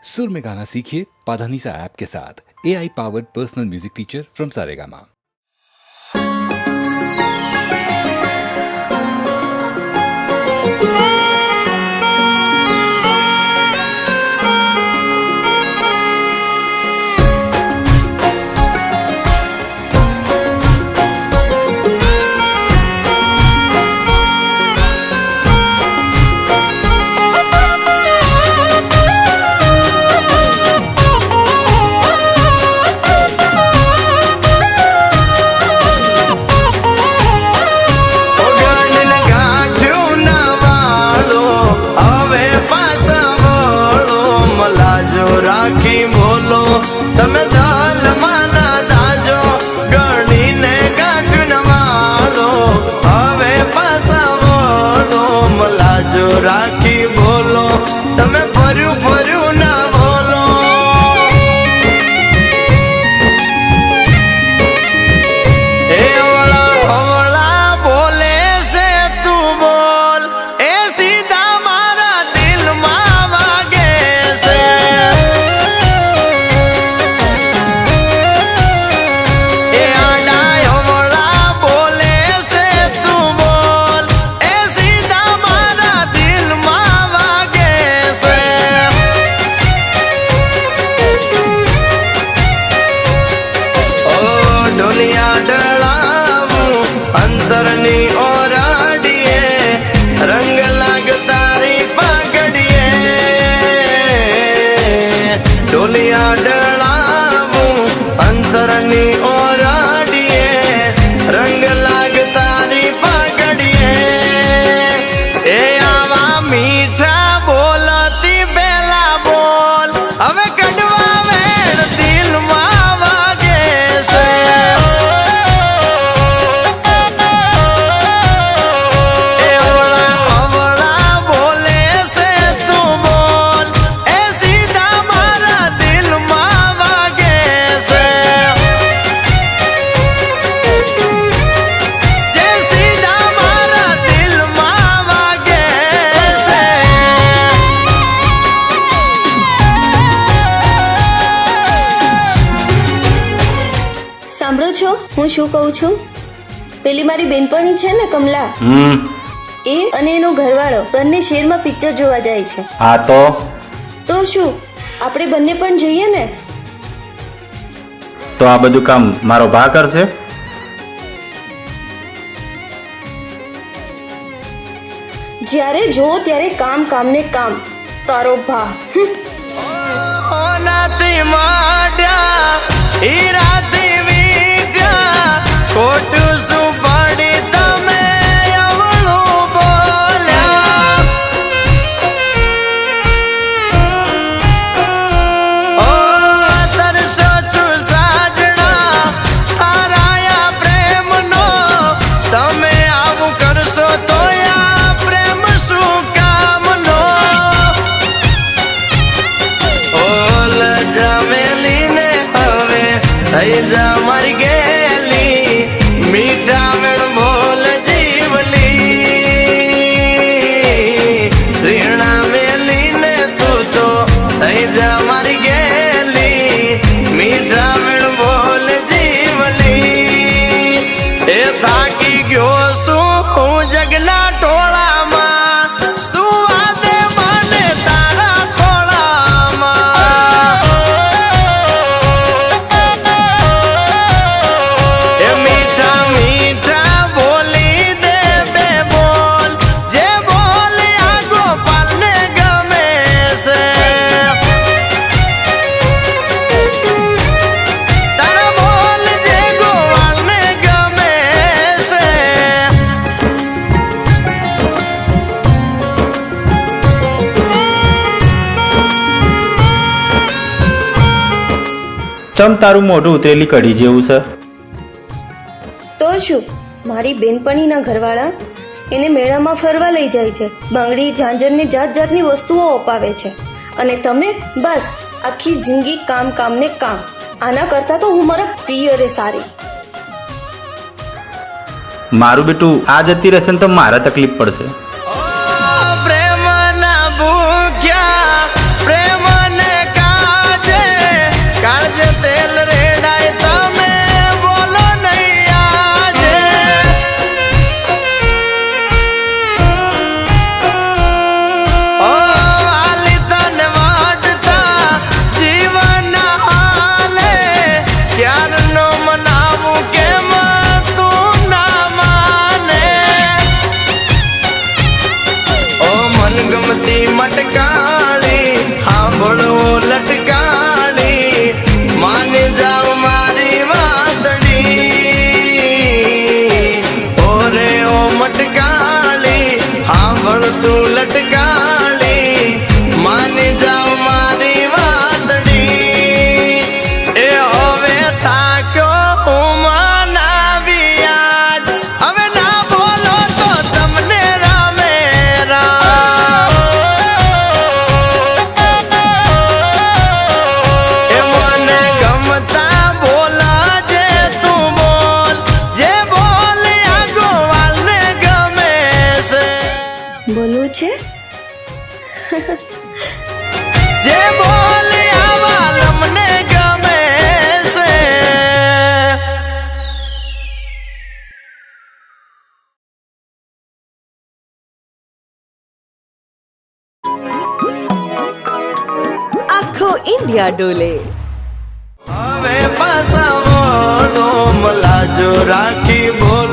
सुर में गाना सीखिए पाधानीसा ऐप के साथ। AI powered personal music teacher from Saregama. Rakhi બોલો તમે દાલ માના દાજો ગણીને ગાંઠ વાળો હવે પાછા બોલો મલાજો રાખી બોલો તમે ફર્યું ફર્યું ના બોલો એ હવળા બોલે છે તું બોલ એ સીધા મારા દિલમાં વાગે છે અંતરની ઓરાડીએ રંગ લાગ તારી પાઘડીએ ડોલિયા ડળાવું અંતરની ઓરાડીએ રંગ લાગ તારી પાઘડીએ એ આવા મીઠા બોલતી પેલા બોલ હવે કડવા વેણ દિલમાં વાગે છે સાંભળો છો હું શું કહું છું? પેલી મારી બેનપણી છે ને કમલા, એ અને એનો ઘરવાળો બંને શહેરમાં પિક્ચર જોવા જાય છે. હા તો શું આપણે બંને પણ જઈએ ને? તો આ બધું કામ મારો ભા કરશે? જ્યારે જો ત્યારે કામ કામ ને કામ. તારો ભા નાતી માડ્યા હીરાતી વીટ્યા ખોટું શું પડી તમે અવળું બોલ્યા ઓ તરસો છું સાજણા હારાયા પ્રેમનો તમે આવું કરશો તો આ પ્રેમ શું કામનો ઓલ જમેલી ને હવે થઈ જા મારી ગેલી મીઠા વેણ બોલ જીવલી રીણા મેલી ને તું તો થઈ જા મારી ગેલી મીઠા વેણ બોલ જીવલી એ થાકી ગયો શું હું જગના ટોળામાં શું વાદે મને તારા ખોળામાં એ મીઠા મીઠા બોલી દે બે બોલ જે બોલ આ ગોપાલને ગમે છે તારા બોલ જે ગોવાળને ગમે છે ચમ તારું મોઢું ઉતરેલી કઢી જેવું છે? તો શું મારી બેનપણીના ઘરવાળા એને મેળામાં ફરવા લઈ જાય છે, બંગડી ઝાંઝર ને જાત જાતની વસ્તુઓ અપાવે છે, અને તમે બસ આખી જિંદગી કામ કામ ને કામ. આના કરતા તો હું મારા પિયરે સારી. મારું બેટું આ જતી રહેશે ને તો મારે તકલીફ પડશે. પ્રેમના ભૂખ્યા પ્રેમને બોલવું છે? જે બોલ્યા વાલમને ગમે છે. આખો ઇન્ડિયા ડોલે. હવે પાછા મોઢો મલાજો રાખી બોલ